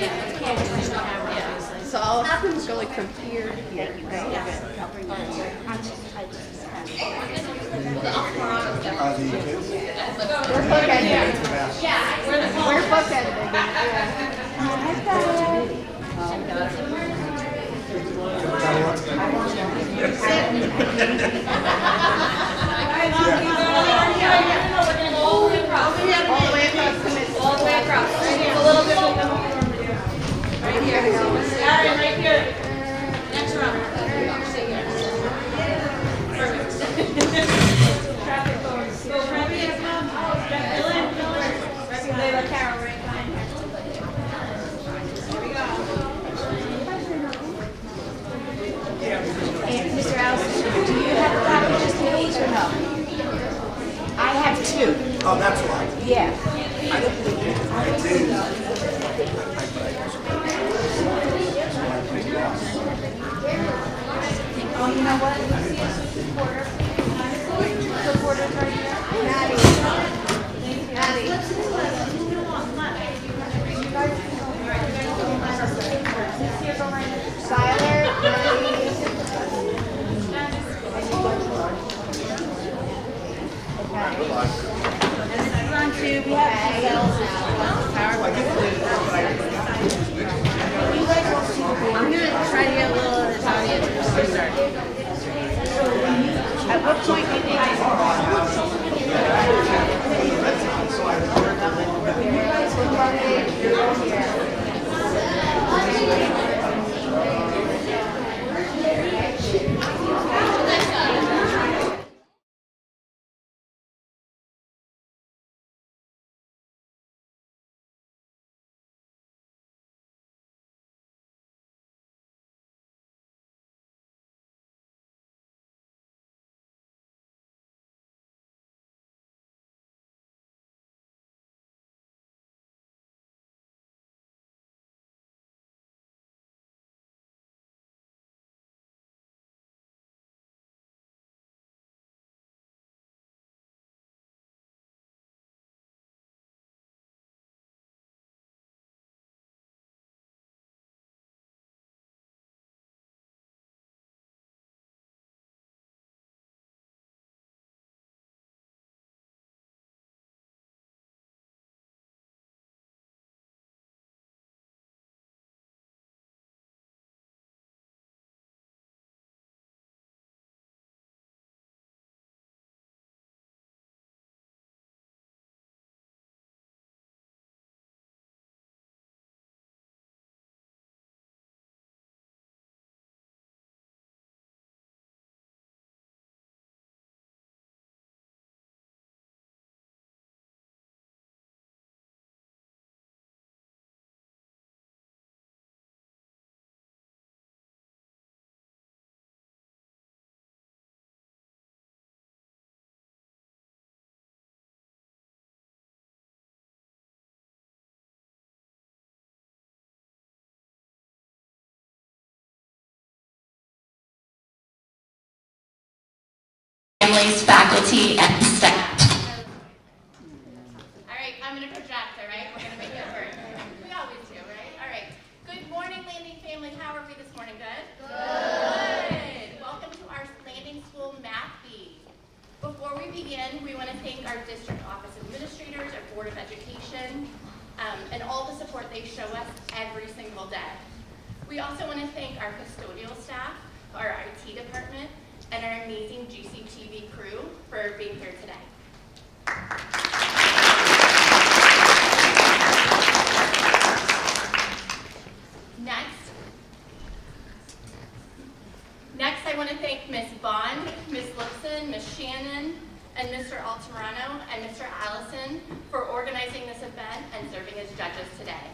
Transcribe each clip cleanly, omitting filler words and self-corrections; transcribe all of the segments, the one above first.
So I'll go like from here to here. We're bookending. We're bookending. All the way across the middle. A little bit of right here. Yeah, right here. Next round. Traffic cones. Go traffic. Dylan. Carol right behind her. Here we go. And Mr. Allison, do you have a copy just in case or no? I have two. Oh, that's why. Yeah. Oh, you know what? Reporter's right here. I'm going to try to get a little of this audience to start. At what point do you think you guys will market? Families, faculty, and staff. All right, I'm going to project, all right? We're going to make it work. We always do, right? All right. Good morning, Landing family. How are we this morning? Good? Good. Welcome to our Landing School Math Bee. Before we begin, we want to thank our district office administrators, our Board of Education, and all the support they show us every single day. We also want to thank our custodial staff, our IT department, and our amazing GCTV crew for being here today. Next, I want to thank Ms. Bond, Ms. Lipson, Ms. Shannon, and Mr. Altamirano and Mr. Allison for organizing this event and serving as judges today.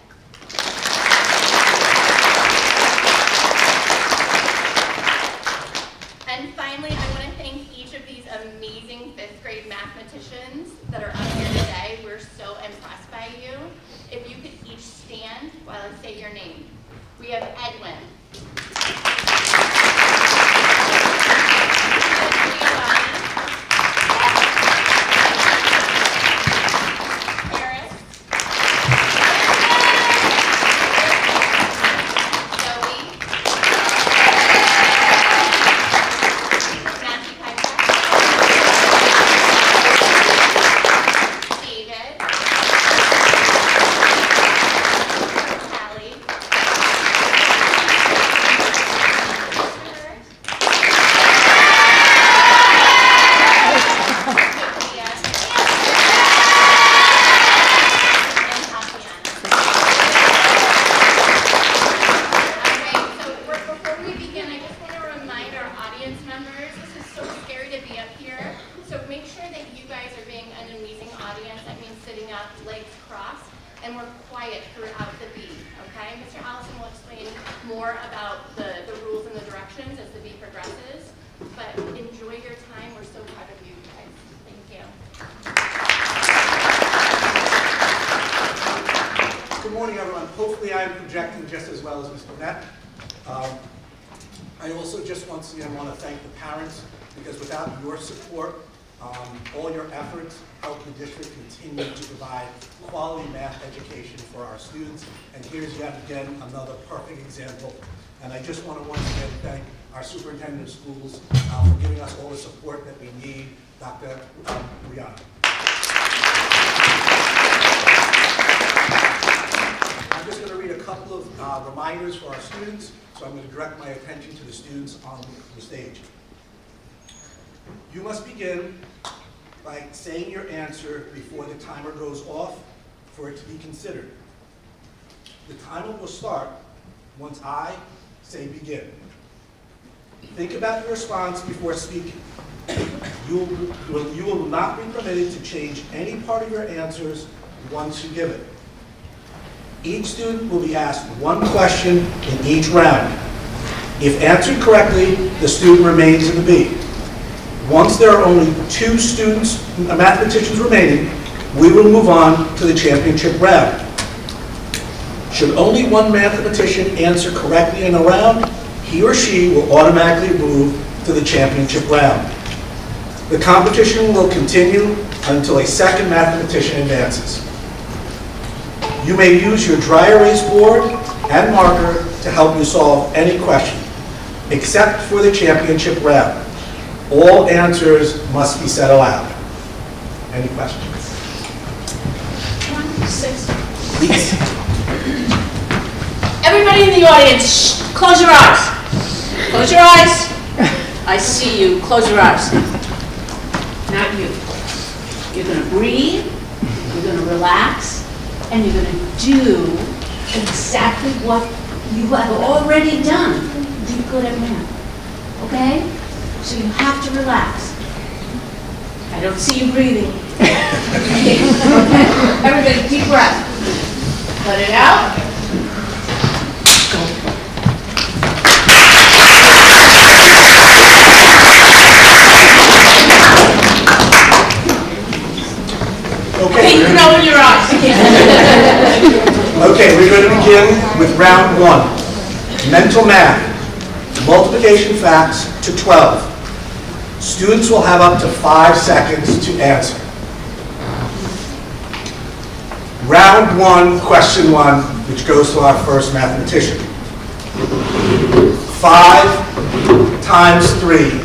And finally, I want to thank each of these amazing 5th grade mathematicians that are up here today. We're so impressed by you. If you could each stand while I say your name. We have Edwin. Harris. cross, and we're quiet throughout the B, okay? Mr. Allison will explain more about the rules and the directions as the B progresses, but enjoy your time. We're so proud of you guys. Thank you. Good morning, everyone. Hopefully I'm projecting just as well as Mr. Net. I also just once again want to thank the parents, because without your support, all your efforts help the district continue to provide quality math education for our students. And here's yet again another perfect example. And I just want to once again thank our superintendent of schools for giving us all the support that we need, Dr. Rihanna. I'm just going to read a couple of reminders for our students, so I'm going to direct my attention to the students on the stage. You must begin by saying your answer before the timer goes off for it to be considered. The timer will start once I say begin. Think about your response before speaking. You will not be permitted to change any part of your answers once you give it. Each student will be asked one question in each round. If answered correctly, the student remains in the B. Once there are only 2 students, mathematicians remaining, we will move on to the championship round. Should only one mathematician answer correctly in a round, he or she will automatically move to the championship round. The competition will continue until a second mathematician advances. You may use your dry erase board and marker to help you solve any question, except for the championship round. All answers must be said aloud. Any questions? 6. Please. Everybody in the audience, shh, close your eyes. Close your eyes. I see you. Close your eyes. Not you. You're going to breathe, you're going to relax, and you're going to do exactly what you have already done. You're good at math. Okay? So you have to relax. I don't see you breathing. Okay? Everybody, deep breath. Let it out. Okay, you can open your eyes. Okay, we're going to begin with round 1. Mental math. Multiplication facts to 12. Students will have up to 5 seconds to answer. Round 1, question 1, which goes to our first mathematician. 5 times 3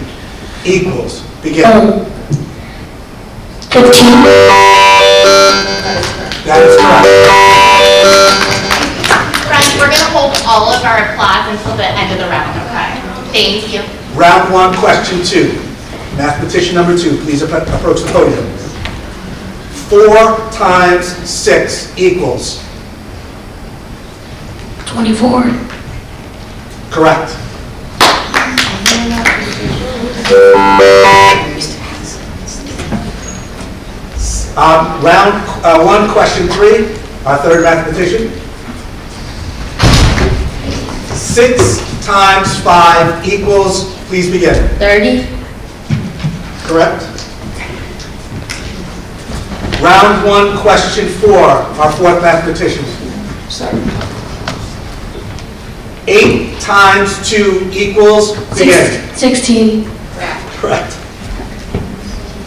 equals, begin. 15. That is correct. Friends, we're going to hold all of our applause until the end of the round, okay? Thank you. Round 1, question 2. Mathematician number 2, please approach the podium. 4 times 6 equals. 24. Correct. Round 1, question 3, our third mathematician. 6 times 5 equals, please begin. 30. Correct. Round 1, question 4, our fourth mathematician. Sorry. 8 times 2 equals, begin. 16. Correct.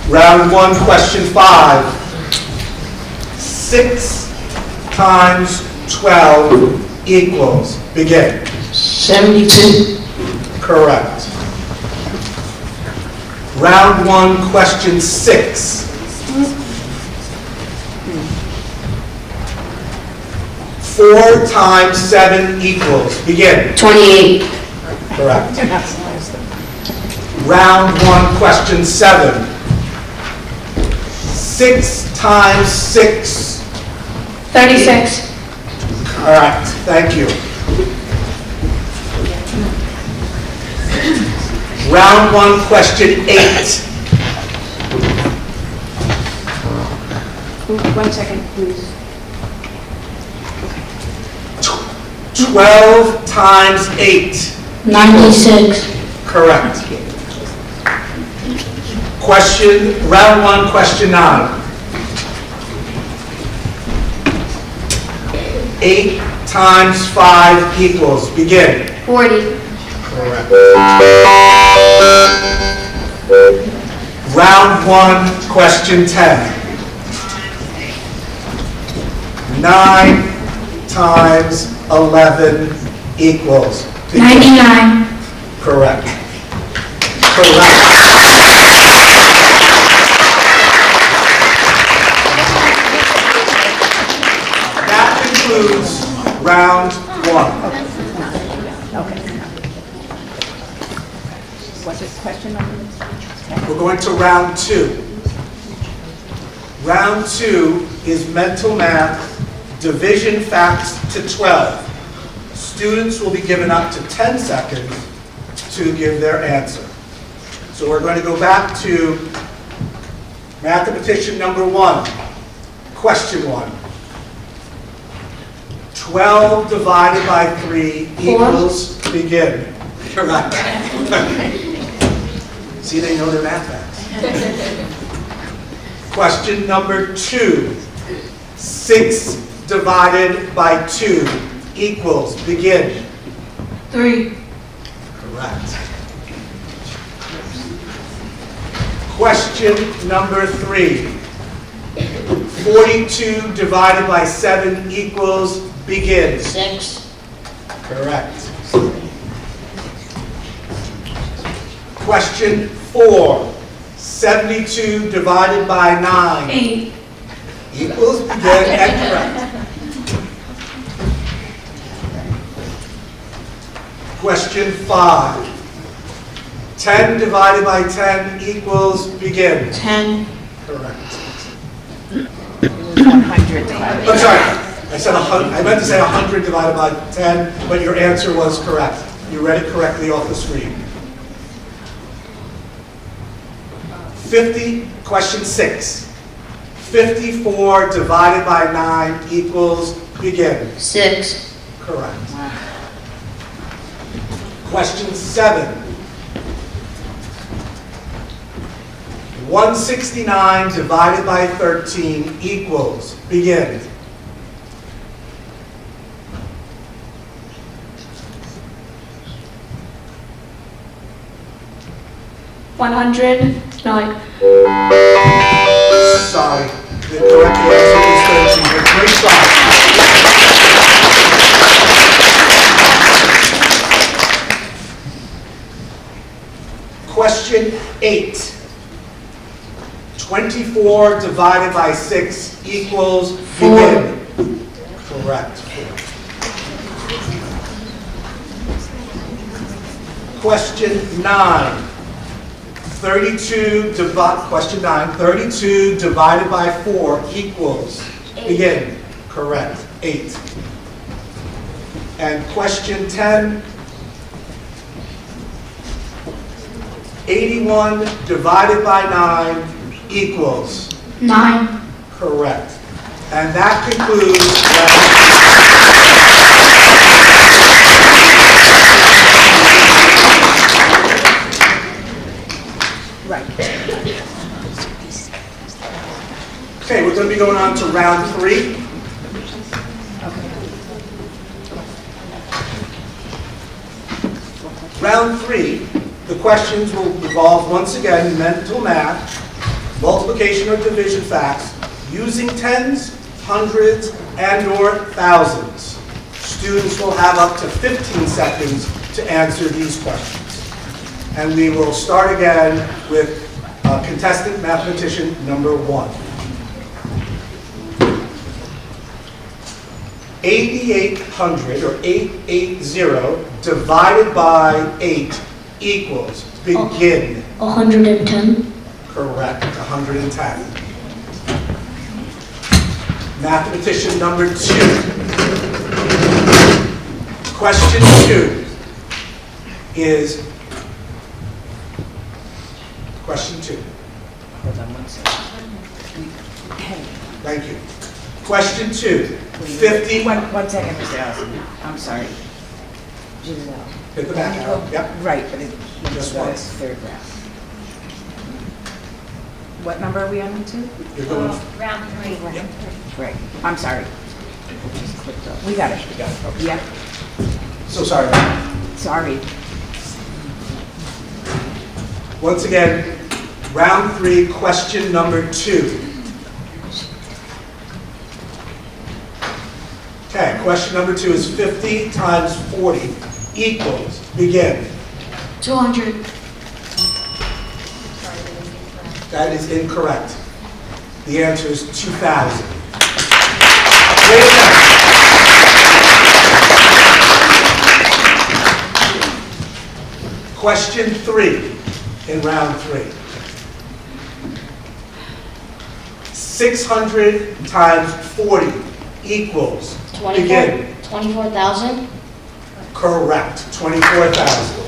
Round 1, question 5. 6 times 12 equals, begin. 72. Correct. Round 1, question 6. 4 times 7 equals, begin. 28. Correct. Round 1, question 7. 6 times 6. 36. Correct. Thank you. Round 1, question 8. 1 second, please. 12 times 8. 96. Correct. Round 1, question 9. 8 times 5 equals, begin. 40. Correct. Round 1, question 10. 9 times 11 equals, begin. 99. Correct. Correct. That concludes round 1. Was it question number? We're going to round 2. Round 2 is mental math, division facts to 12. Students will be given up to 10 seconds to give their answer. So we're going to go back to mathematician number 1, question 1. 12 divided by 3 equals, begin. Correct. See, they know their math facts. Question number 2. 6 divided by 2 equals, begin. 3. Correct. Question number 3. 42 divided by 7 equals, begin. 6. Correct. Question 4. 72 divided by 9 8. equals, begin, and correct. Question 5. 10 divided by 10 equals, begin. 10. Correct. 100. I'm sorry, I said 100, I meant to say 100 divided by 10, but your answer was correct. You read it correctly off the screen. question 6. 54 divided by 9 equals, begin. 6. Correct. Question 7. 169 divided by 13 equals, begin. $100. No, like Sorry, the correct answer is 13, but great try. Question 8. 24 divided by 6 equals, begin. Correct. Question 9. 32 divided by 4 equals, begin. Correct. 8. And question 10. 81 divided by 9 equals, 9. correct. And that concludes Okay, we're going to be going on to round 3. Round 3, the questions will involve, once again, mental math, multiplication or division facts, using tens, hundreds, and/or thousands. Students will have up to 15 seconds to answer these questions. And we will start again with contestant mathematician number 1. 8,800, or 880, divided by 8 equals, begin. 110. Correct, 110. Mathematician number 2. Question 2 is, question 2. Hold on one second. Thank you. Question 2, 50. One second, Mr. Allison. I'm sorry. Giselle. Hit the back arrow, yep. Right, but it Just was once. third round. What number are we on to? You're going, Round 3. yep. Right, I'm sorry. Just clicked up. We got it. You got it, okay. Yep, So sorry. sorry. Once again, round 3, question number 2. Okay, question number 2 is 50 times 40 equals, begin. 200. That is incorrect. The answer is 2,000. Wait a minute. Question 3 in round 3. 600 times 40 equals, begin. 24,000. Correct, 24,000.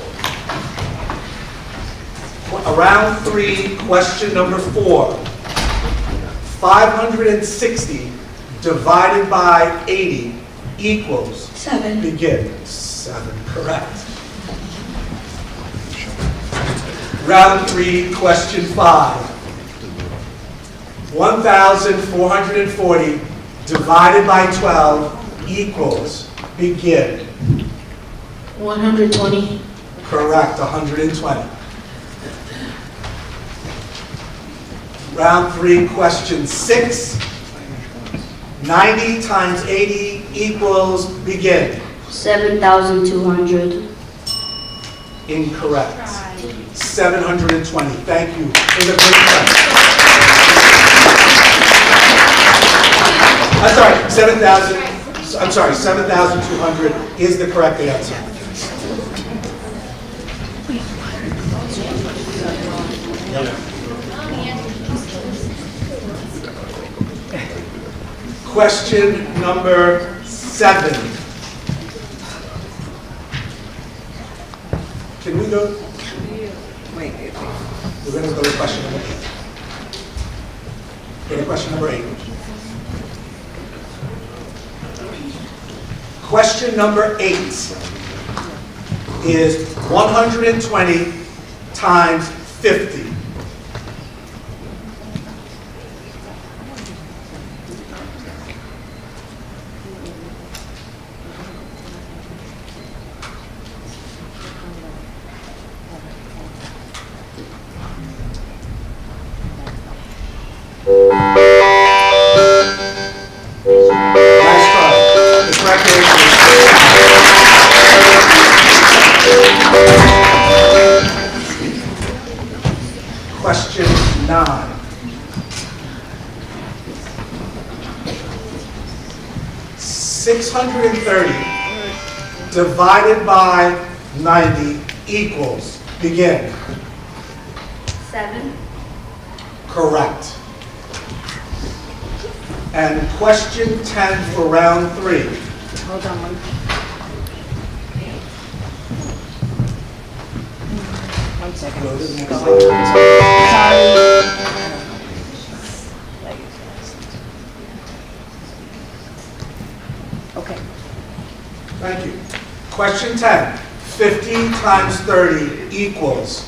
Round 3, question number 4. 560 divided by 80 equals, 7. begin. 7, correct. Round 3, question 5. 1,440 divided by 12 equals, begin. 120. Correct, 120. Round 3, question 6. 90 times 80 equals, begin. 7,200. Incorrect. 720. Thank you for the great question. I'm sorry, 7,000. I'm sorry, 7,200 is the correct answer. Question number 7. Can we go? Wait, We're going to go to question number 8. Go to question number 8. Question number 8 is 120 times 50. Nice try. The correct answer is question 9. $630 divided by 90 equals, begin. 7. Correct. And question 10 for round 3. hold on one. One second. Go to the next Go slide. Sorry. Okay. Thank you. Question 10. 50 times 30 equals.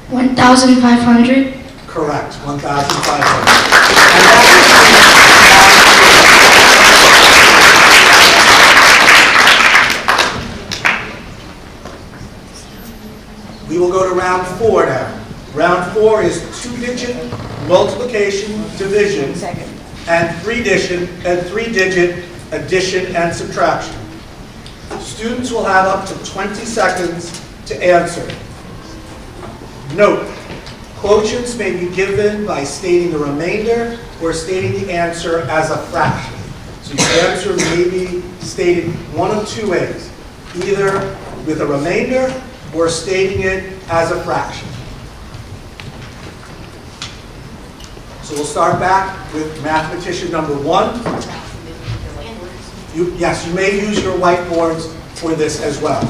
1,500. Correct. 1,500. We will go to round 4 now. Round 4 is 2-digit multiplication, division, Second. and 3-digit addition and subtraction. Students will have up to 20 seconds to answer. Note, quotients may be given by stating the remainder or stating the answer as a fraction. So your answer may be stated one of 2 ways, either with a remainder or stating it as a fraction. So we'll start back with mathematician number 1. Yes, you may use your whiteboards for this as well.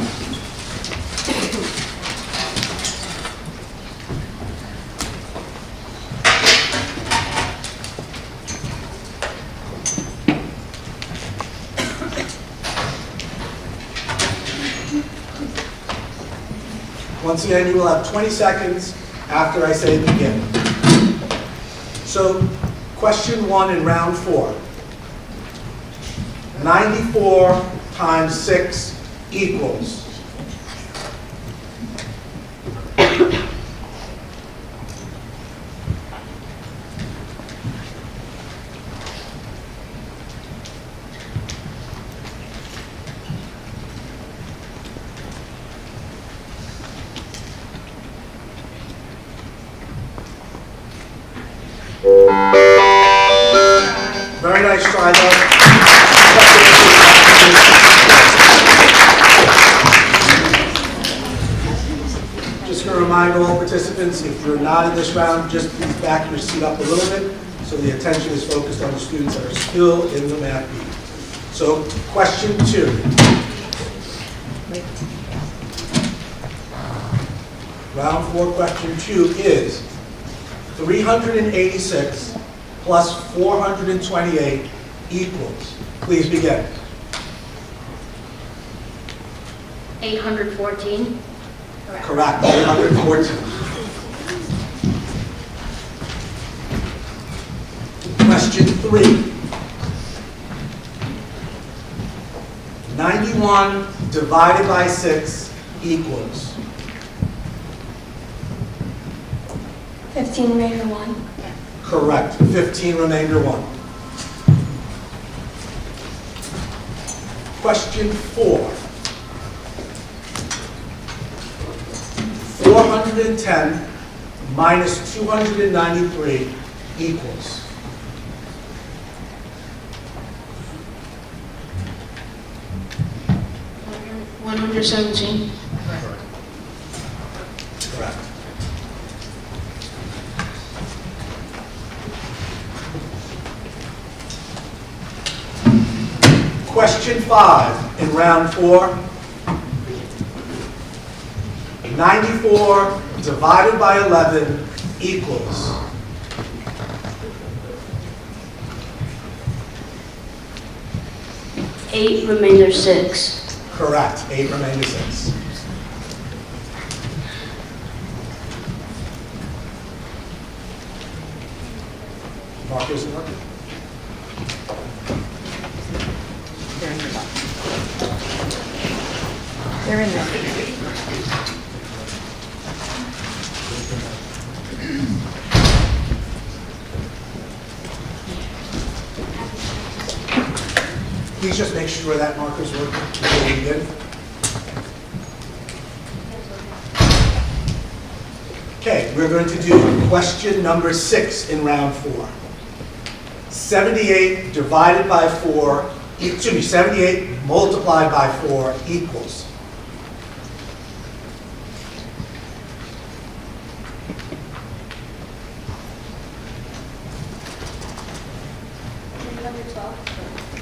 Once again, you will have 20 seconds after I say begin. So, question 1 in round 4. 94 times 6 equals. Very nice try, though. Just going to remind all participants, if you're not in this round, just please back your seat up a little bit so the attention is focused on the students that are still in the math beat. So, question 2. Round 4, question 2 is 386 plus 428 equals. Please begin. 814. Correct, 814. Question 3. 91 divided by 6 equals. 15 remainder 1. Correct, 15 remainder 1. Question 4. 410 minus 293 equals. $117. Correct. Question 5 in round 4. 94 divided by 11 equals. $8 remainder 6. Correct, 8 remainder 6. Markers and markers. They're in your box. They're in there. Please just make sure that marker's working before we begin. Okay, we're going to do question number 6 in round 4. 78 divided by 4, 78 multiplied by 4 equals.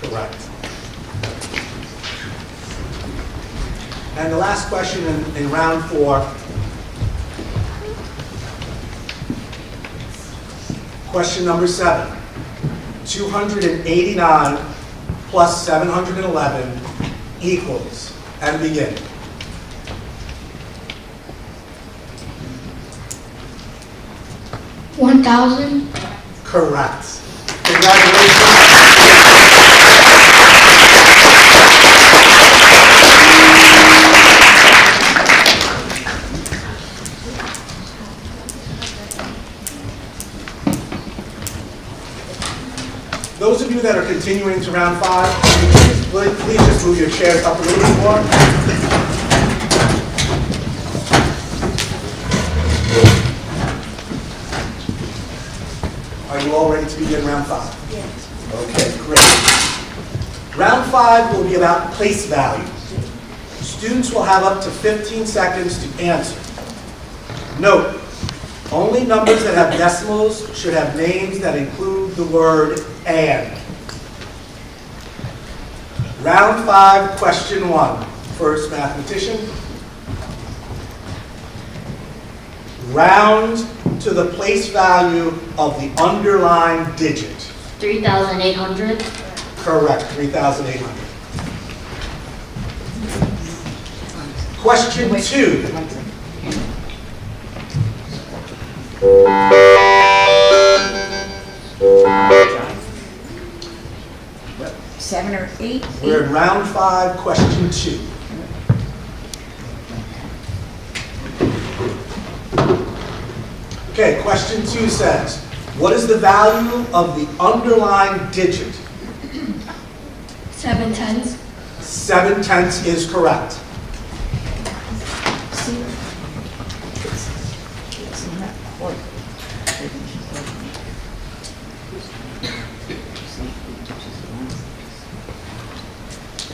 Correct. And the last question in round 4. Question number 7. 289 plus 711 equals. And begin. $1,000. Correct. Congratulations. Those of you that are continuing to round 5, please just move your chairs up a little bit more. Are you all ready to begin round 5? Yes. Okay, great. Round 5 will be about place values. Students will have up to 15 seconds to answer. Note, only numbers that have decimals should have names that include the word and. Round 5, question 1. First mathematician. Round to the place value of the underlined digit. 3,800. Correct, 3,800. Question 2. Apologize. 7 or 8? We're in round 5, question 2. Okay, question 2 says, what is the value of the underlying digit? 7/10. 7/10 is correct. See? It's not quite.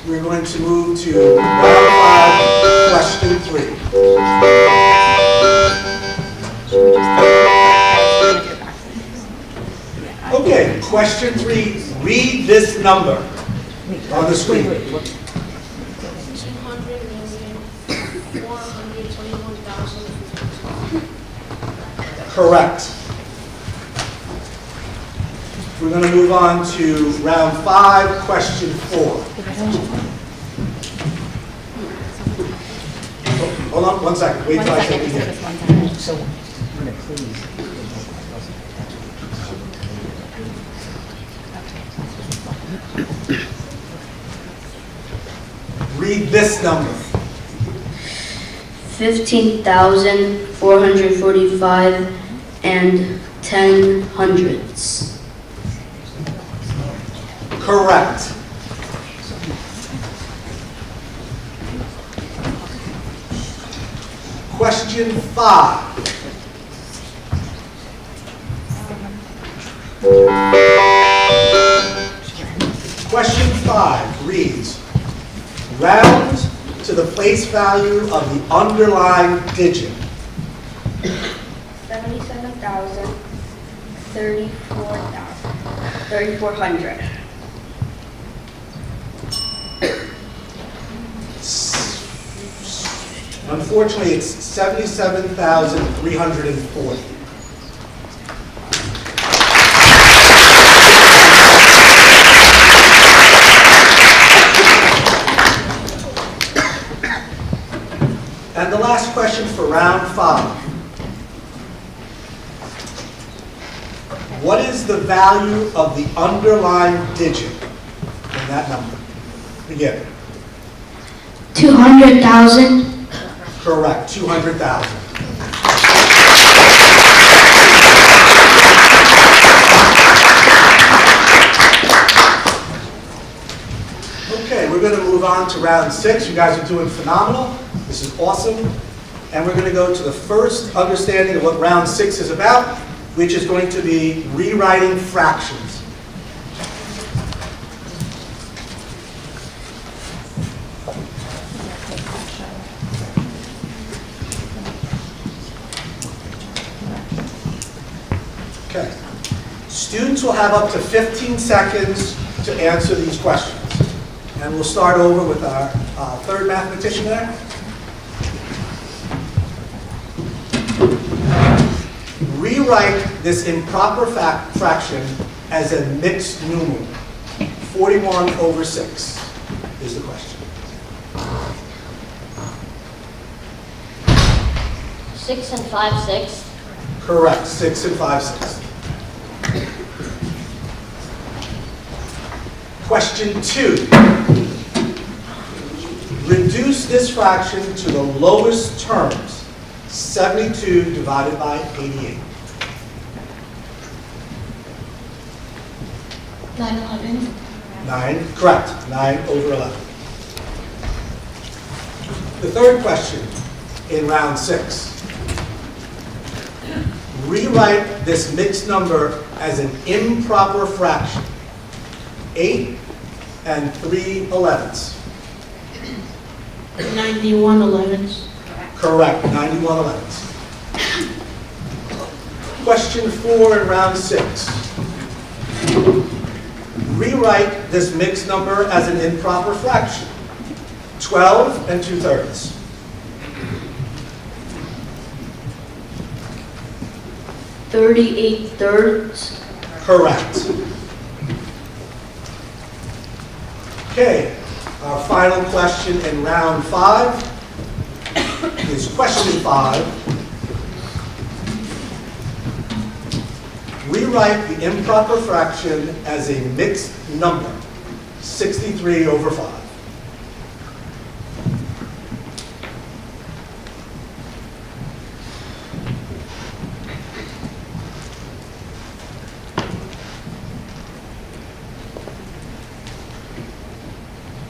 We're going to move to round 5, question 3. Okay, question 3, read this number on the screen. 200,421,000. Correct. We're going to move on to round 5, question 4. Hold on, 1 second. Wait till I say it again. So, I'm gonna please. Read this number. 15,445 and 10 hundredths. Correct. Question 5. Question 5 reads, round to the place value of the underlying digit. 3,400. Unfortunately, it's 77,340. And the last question for round 5. What is the value of the underlying digit in that number? Begin. 200,000. Correct, 200,000. Okay, we're going to move on to round 6. You guys are doing phenomenal. This is awesome. And we're going to go to the first understanding of what round 6 is about, which is going to be rewriting fractions. Okay. Students will have up to 15 seconds to answer these questions. And we'll start over with our third mathematician there. Rewrite this improper fraction as a mixed numeral. 41/6 is the question. 6 and 5/6. Correct, 6 and 5/6. Question 2. Reduce this fraction to the lowest terms, 72 divided by 88. 9/11. 9, correct, 9/11. The third question in round 6. Rewrite this mixed number as an improper fraction, 8 and 3/11. 91/11. Correct, 91/11. Question 4 in round 6. Rewrite this mixed number as an improper fraction, 12 and 2/3. 38/3. Correct. Okay, our final question in round 5 is question 5. write the improper fraction as a mixed number, 63 over 5.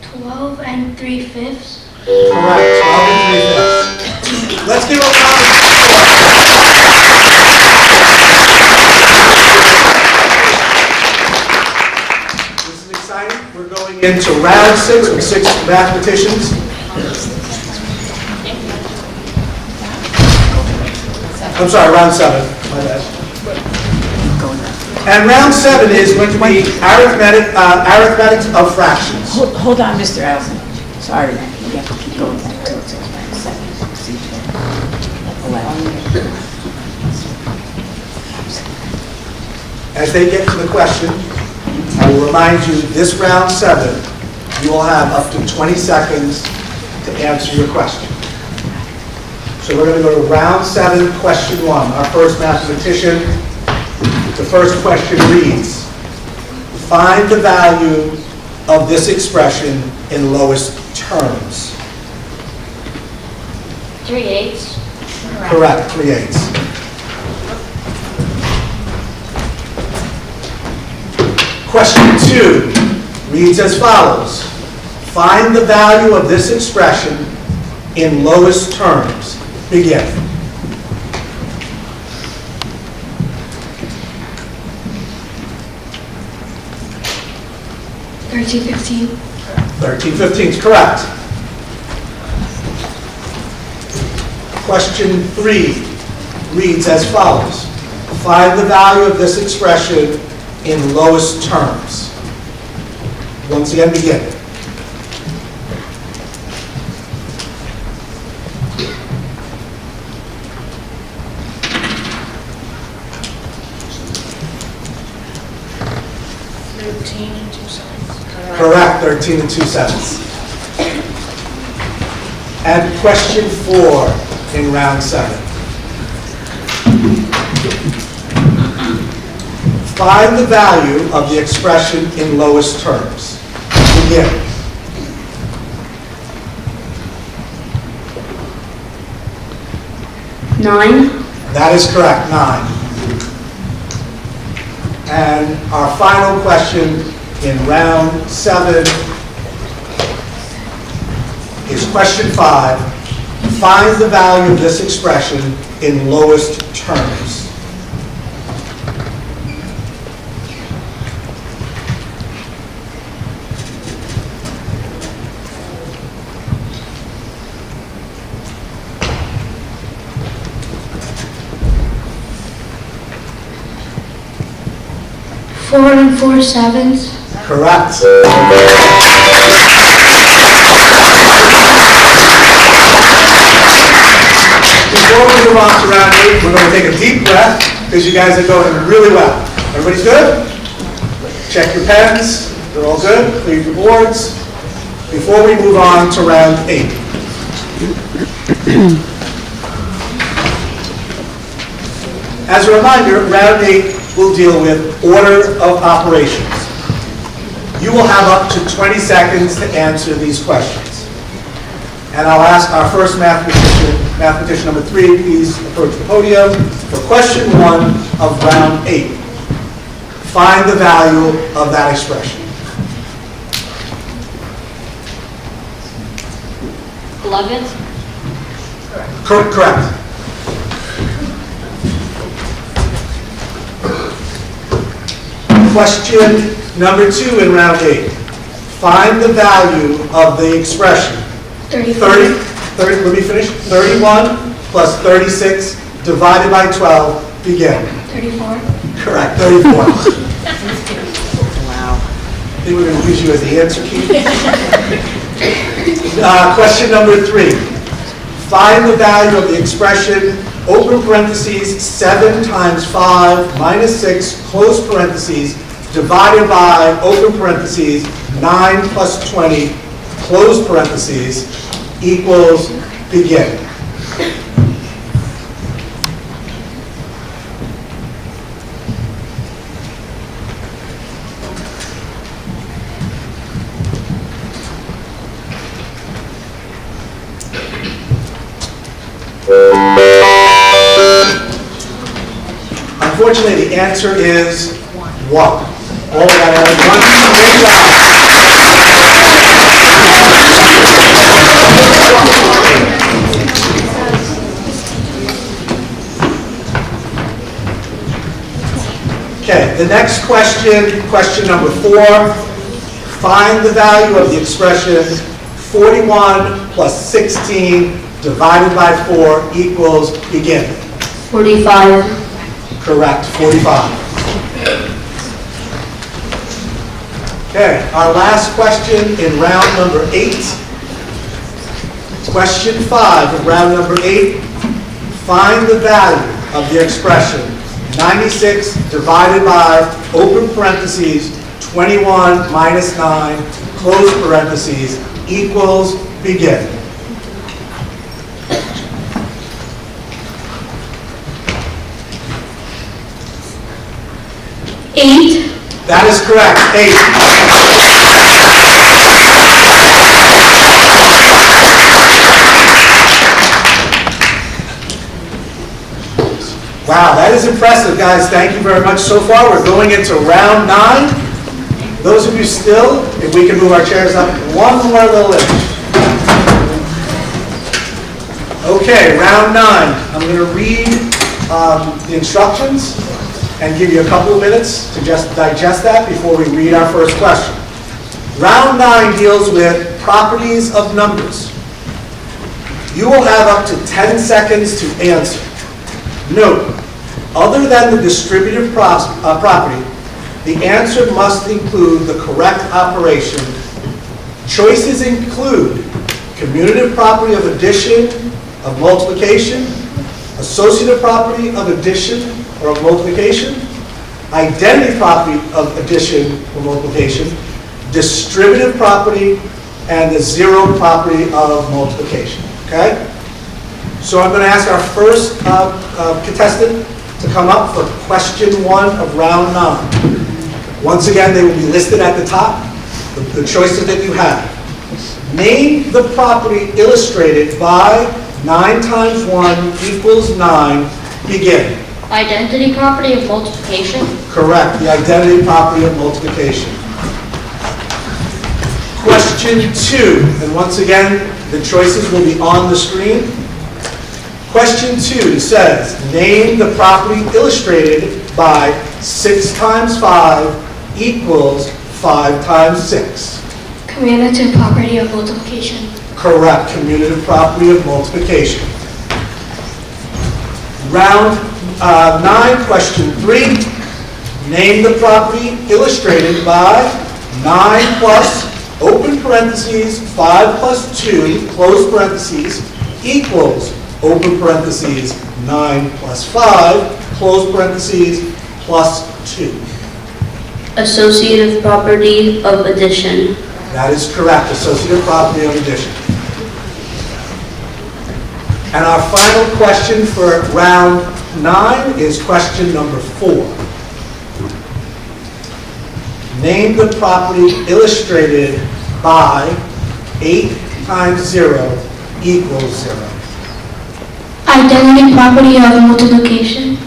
Twelve and 3/5. Correct, 12 and 3/5. Let's give a round of applause. This is exciting. We're going into round 6 with 6 mathematicians. I'm sorry, round 7. My bad. And round 7 is going to be arithmetics of fractions. Hold on, Mr. Allison. Sorry, you have to keep going back to it. 11. As they get to the question, I will remind you, this round 7, you will have up to 20 seconds to answer your question. So we're going to go to round 7, question 1. Our first mathematician, the first question reads, find the value of this expression in lowest terms. 3/8. Correct, 3/8. Question 2 reads as follows. Find the value of this expression in lowest terms. Begin. $13.15. 13/15 is correct. Question 3 reads as follows. Find the value of this expression in lowest terms. Once again, begin. Correct, 13 and 2/7. And question 4 in round 7. Find the value of the expression in lowest terms. Begin. $9. That is correct, 9. And our final question in round 7 is question 5. Find the value of this expression in lowest terms. $4 and 4/7. Correct. Before we move on to round 8, we're going to take a deep breath because you guys are going really well. Everybody's good? Check your pens. They're all good. Clear your boards. Before we move on to round 8. As a reminder, round 8 will deal with order of operations. You will have up to 20 seconds to answer these questions. And I'll ask our first mathematician number 3, please approach the podium for question 1 of round 8. Find the value of that expression. 11. Correct. Question number 2 in round 8. Find the value of the expression. 30, let me finish. 31 plus 36 divided by 12, begin. 34. Correct, 34. Wow. I think we're going to use you as the answer key. Question number 3. Find the value of the expression, open parentheses, 7 times 5 minus 6, close parentheses, divided by, open parentheses, 9 plus 20, close parentheses, equals, begin. unfortunately, the answer is 1. All right, great job. Okay, the next question, question number 4. Find the value of the expression 41 plus 16 divided by 4 equals, begin. 45. Correct, 45. Okay, our last question in round number 8. Question 5 of round number 8. Find the value of the expression 96 divided by, open parentheses, 21 minus 9, close parentheses, equals, begin. Eight. That is correct, 8. Wow, that is impressive, guys. Thank you very much. So far, we're going into round 9. Those of you still, if we can move our chairs up one more little inch. Okay, round 9. I'm going to read the instructions and give you a couple of minutes to just digest that before we read our first question. Round 9 deals with properties of numbers. You will have up to 10 seconds to answer. Note, other than the distributive property, the answer must include the correct operation. Choices include commutative property of addition, of multiplication, associative property of addition or of multiplication, identity property of addition or multiplication, distributive property, and the zero property of multiplication. Okay? So I'm going to ask our first contestant to come up for question 1 of round 9. Once again, they will be listed at the top, the choices that you have. Name the property illustrated by 9 times 1 equals 9. Begin. Identity property of multiplication. Correct, the identity property of multiplication. Question 2, and once again, the choices will be on the screen. Question 2 says, name the property illustrated by 6 times 5 equals 5 times 6. Commutative property of multiplication. Correct, commutative property of multiplication. Round 9, question 3. Name the property illustrated by 9 plus, open parentheses, 5 plus 2, close parentheses, equals, open parentheses, 9 plus 5, close parentheses, plus 2. Associative property of addition. That is correct, associative property of addition. And our final question for round 9 is question number 4. Name the property illustrated by 8 times 0 equals 0. Identity property of multiplication.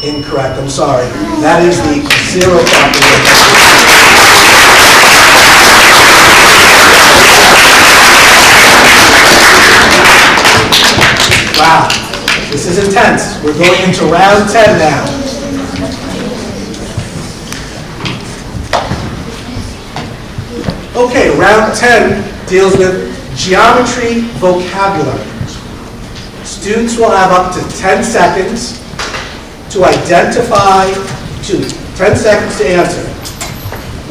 Incorrect, I'm sorry. That is the zero property. Wow, this is intense. We're going into round 10 now. Okay, round 10 deals with geometry vocabulary. Students will have up to 10 seconds to identify, 10 seconds to answer.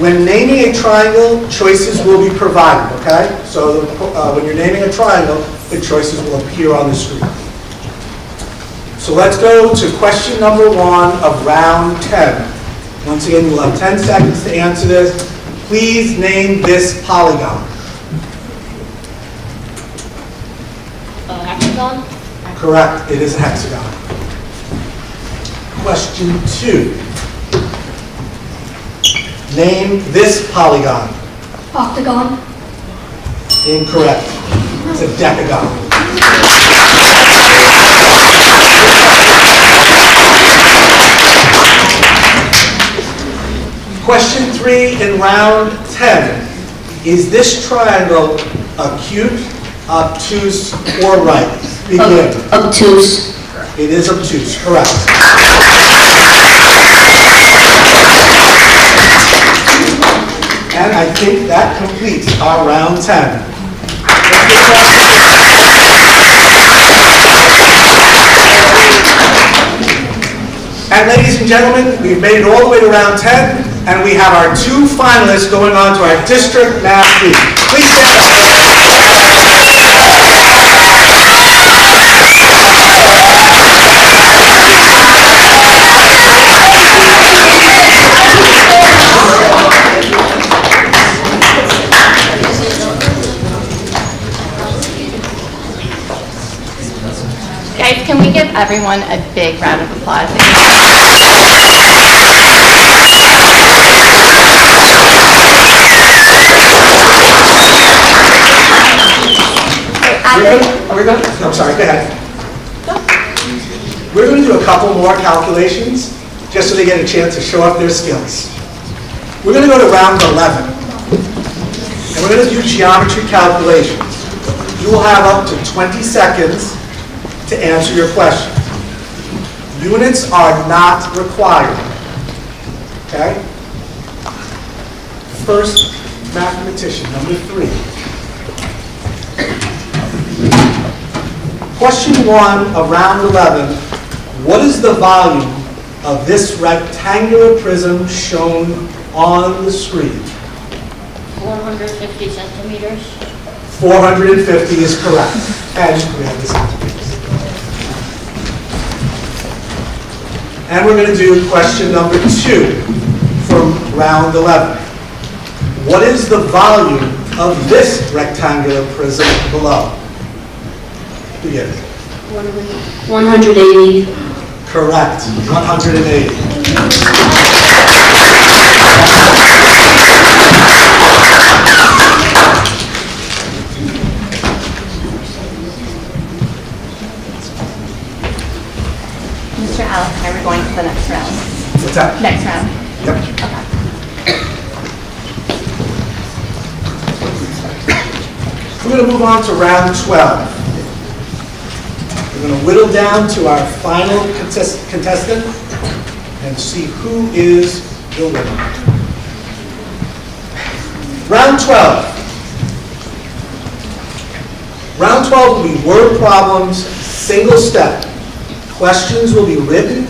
When naming a triangle, choices will be provided, okay? So when you're naming a triangle, the choices will appear on the screen. So let's go to question number 1 of round 10. Once again, you'll have 10 seconds to answer this. Please name this polygon. A hexagon. Correct, it is a hexagon. Question 2. Name this polygon. Octagon. Incorrect. It's a decagon. Question 3 in round 10. Is this triangle acute, obtuse, or right? Begin. Obtuse. It is obtuse, correct. And I think that completes our round 10. And ladies and gentlemen, we've made it all the way to round 10, and we have our 2 finalists going on to our district math meet. Please stand up. Guys, can we give everyone a big round of applause? I'm sorry, go ahead. We're going to do a couple more calculations just so they get a chance to show up their skills. We're going to go to round 11. And we're going to do geometry calculations. You will have up to 20 seconds to answer your question. Units are not required. Okay? First mathematician, number 3. Question 1 of round 11. What is the volume of this rectangular prism shown on the screen? 450 centimeters. 450 is correct. And we have this. And we're going to do question number 2 from round 11. What is the volume of this rectangular prism below? Begin. 180. Correct. 180. Mr. Alex, are we going to the next round? What's that? Next round. Yep. Okay. We're going to move on to round 12. We're going to whittle down to our final contestant and see who is the winner. Round 12. Round 12 will be word problems, single step. Questions will be written.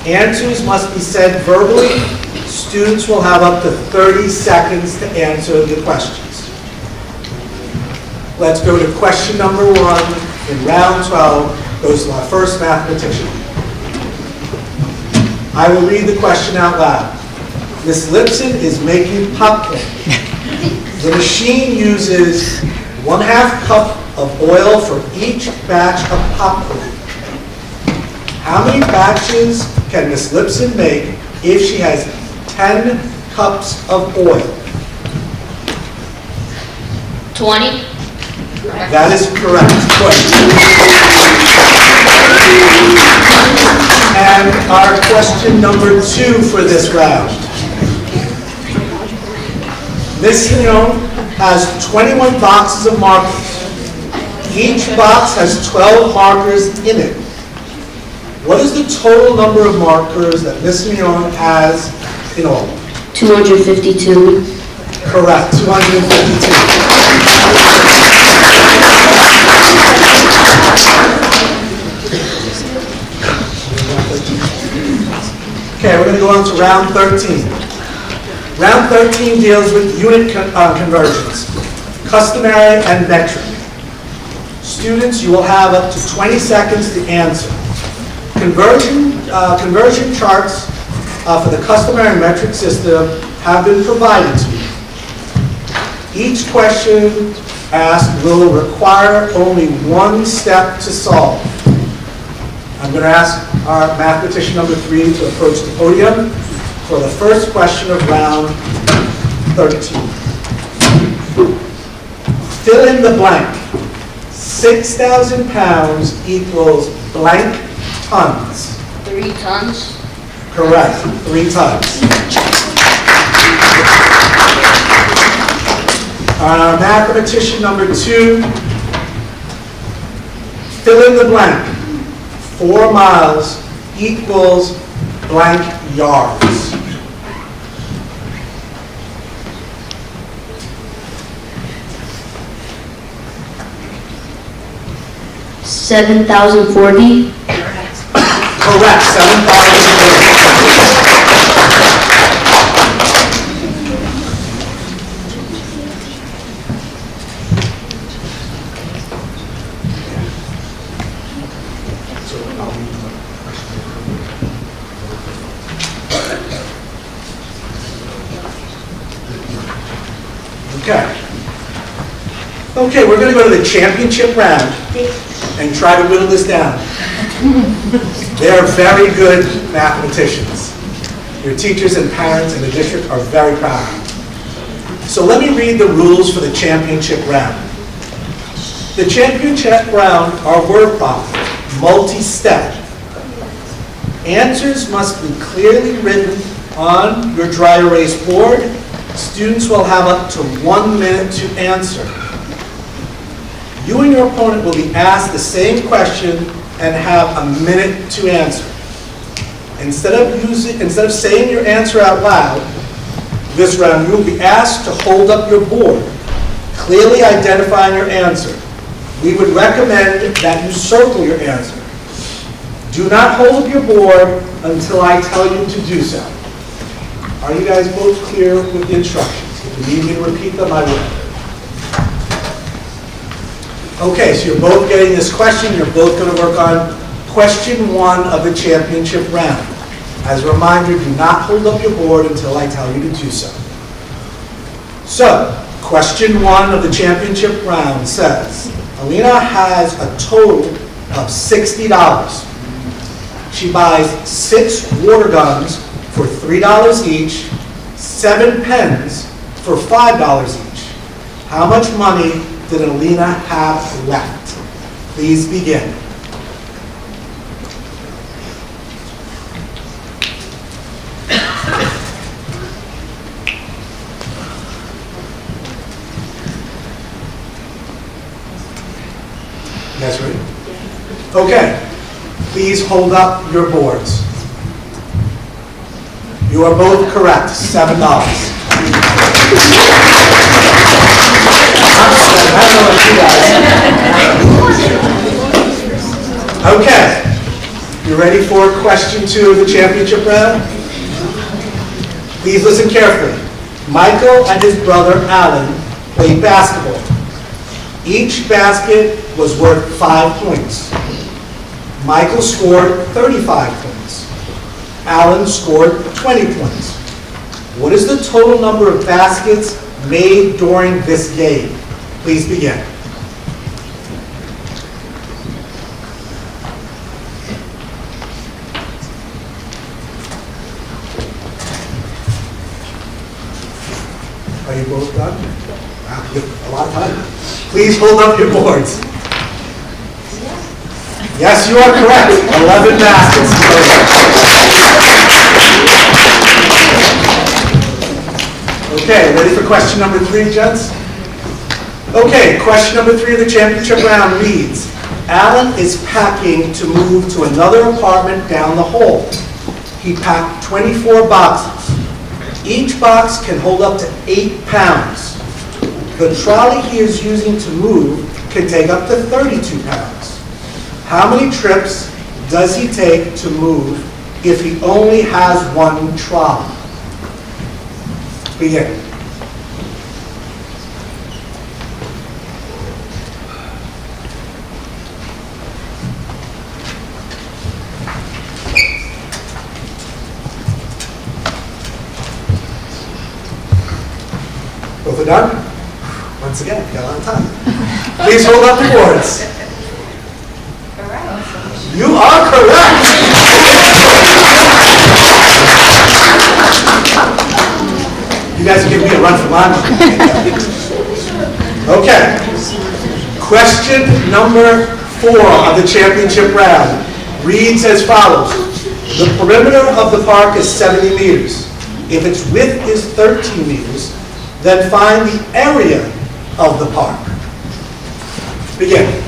Answers must be said verbally. Students will have up to 30 seconds to answer the questions. Let's go to question number 1 in round 12. Goes to our first mathematician. I will read the question out loud. Miss Lipson is making popcorn. The machine uses 1/2 cup of oil for each batch of popcorn. How many batches can Miss Lipson make if she has 10 cups of oil? 20. That is correct. And our question number 2 for this round. Miss Leon has 21 boxes of markers. Each box has 12 markers in it. What is the total number of markers that Miss Leon has in all? 252. Correct, 252. Okay, we're going to go on to round 13. Round 13 deals with unit conversions, customary and metric. Students, you will have up to 20 seconds to answer. Conversion charts for the customary and metric system have been provided to you. Each question asked will require only one step to solve. I'm going to ask our mathematician number 3 to approach the podium for the first question of round 13. Fill in the blank. 6,000 pounds equals blank tons. 3 tons. Correct, 3 tons. Mathematician number 2, fill in the blank. 4 miles equals blank yards. $7,040. Correct, 7,040. Okay. Okay, we're going to go to the championship round and try to whittle this down. They are very good mathematicians. Your teachers and parents in the district are very proud of you. So let me read the rules for the championship round. The championship round are word problems, multi-step. Answers must be clearly written on your dry erase board. Students will have up to 1 minute to answer. You and your opponent will be asked the same question and have a minute to answer. Instead of saying your answer out loud, this round you will be asked to hold up your board, clearly identifying your answer. We would recommend that you circle your answer. Do not hold up your board until I tell you to do so. Are you guys both clear with the instructions? If you need me to repeat them, I will. Okay, so you're both getting this question. You're both going to work on question 1 of the championship round. As a reminder, do not hold up your board until I tell you to do so. So, question 1 of the championship round says, Alina has a total of $60. She buys 6 water guns for $3 each, 7 pens for $5 each. How much money did Alina have left? Please begin. That's right. Okay. Please hold up your boards. You are both correct. $7. Okay. You ready for question 2 of the championship round? Please listen carefully. Michael and his brother Alan played basketball. Each basket was worth 5 points. Michael scored 35 points. Alan scored 20 points. What is the total number of baskets made during this game? Please begin. Are you both done? Wow, you have a lot of time. Please hold up your boards. Yes, you are correct. 11 baskets. Okay, ready for question number 3, gents? Okay, question number 3 of the championship round reads, Alan is packing to move to another apartment down the hall. He packed 24 boxes. Each box can hold up to 8 pounds. The trolley he is using to move can take up to 32 pounds. How many trips does he take to move if he only has 1 trolley? Begin. Both are done? Once again, we got a lot of time. Please hold up your boards. You are correct. You guys are giving me a run for money. Okay. Question number 4 of the championship round reads as follows. The perimeter of the park is 70 meters. If its width is 13 meters, then find the area of the park. Begin.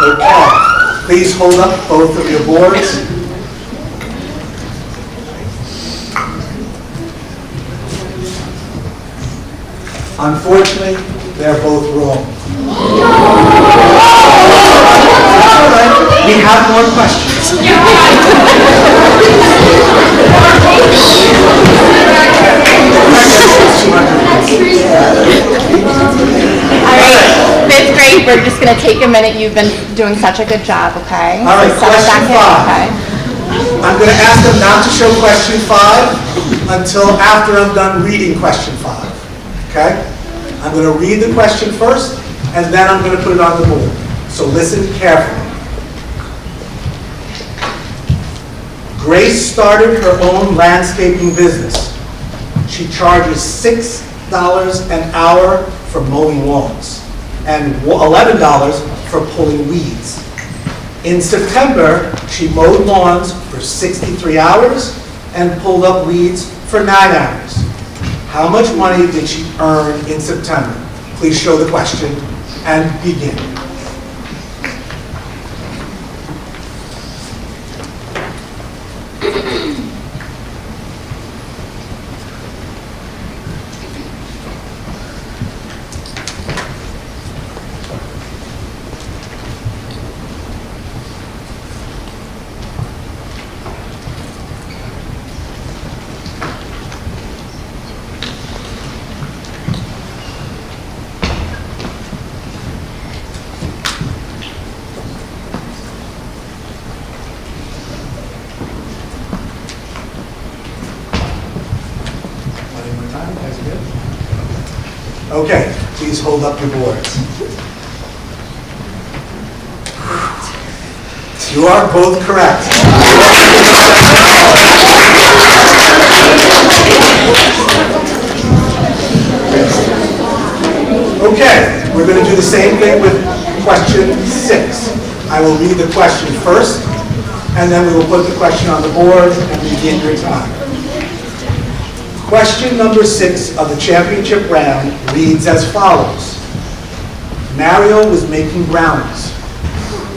Okay, please hold up both of your boards. Unfortunately, they're both wrong. All right, we have more questions. All right, 5th grade, we're just going to take a minute. You've been doing such a good job, okay? All right, So settle question back 5. in, okay? I'm going to ask them not to show question 5 until after I'm done reading question 5, okay? I'm going to read the question first, and then I'm going to put it on the board. So listen carefully. Grace started her own landscaping business. She charges $6 an hour for mowing lawns and $11 for pulling weeds. In September, she mowed lawns for 63 hours and pulled up weeds for 9 hours. How much money did she earn in September? Please show the question and begin. Okay, please hold up your boards. You are both correct. Okay, we're going to do the same thing with question 6. I will read the question first, and then we will put the question on the board and begin your time. Question number 6 of the championship round reads as follows. Mario was making brownies.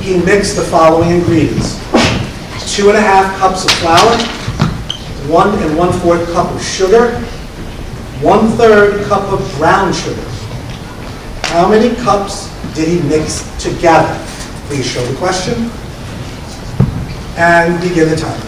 He mixed the following ingredients: 2½ cups of flour, 1 1/4 cup of sugar, 1/3 cup of brown sugar. How many cups did he mix together? Please show the question and begin the timer.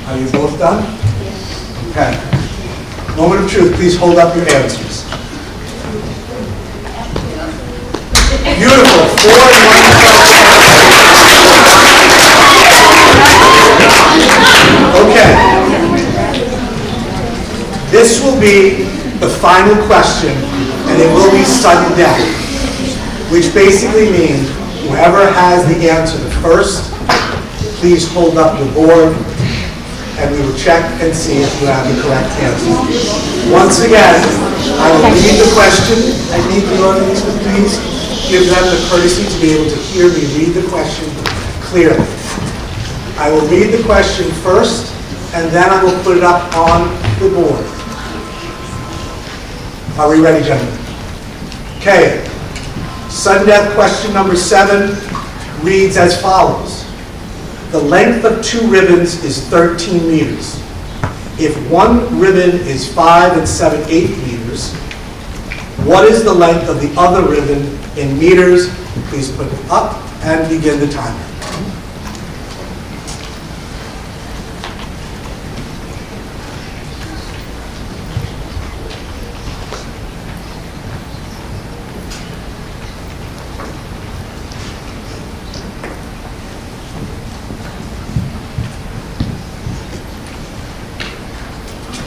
Are you both done? Okay. Moment of truth, please hold up your answers. Beautiful. 4 and 1. Okay. This will be the final question, and it will be sudden death, which basically means whoever has the answer first, please hold up the board, and we will check and see if you have the correct answer. Once again, I will read the question. I need the audience to please give them the courtesy to be able to hear me read the question clearly. I will read the question first, and then I will put it up on the board. Are we ready, gentlemen? Okay. Sudden death question number 7 reads as follows. The length of 2 ribbons is 13 meters. If one ribbon is 5 7/8 meters, what is the length of the other ribbon in meters? Please put it up and begin the timer.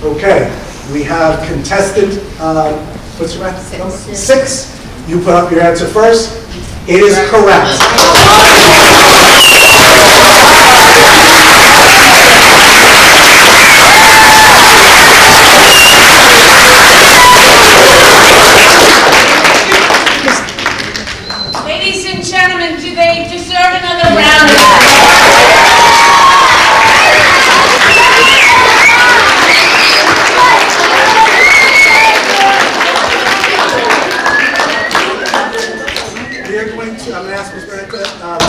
Okay, we have contestant, what's your name? 6. You put up your answer first. It is correct. Ladies and gentlemen, do they deserve another round of applause? I'm going to ask Ms. Bennett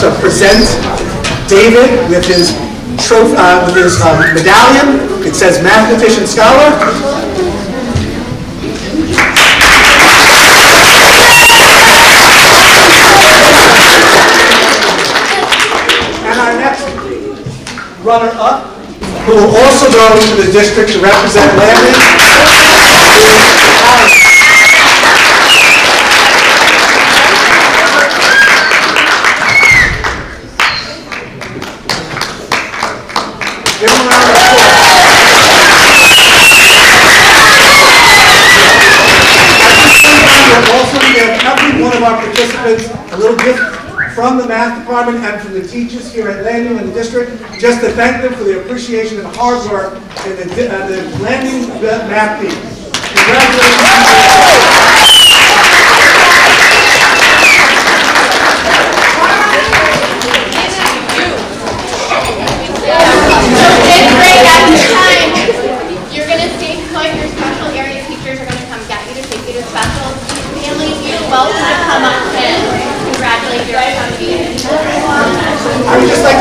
to present David with his trophy, with his medallion. It says Mathematician Scholar. And our next runner-up, who will also go to the district to represent Landon, is Alex. Give him a round of applause. We'll also give every one of our participants a little gift from the math department and from the teachers here at Landing and the district, just to thank them for the appreciation and hard work in the Landing math team. Congratulations. You're going to stay put. Your special area teachers are going to come get you to take you to special. Families, you're welcome to come up and congratulate your family. I would just like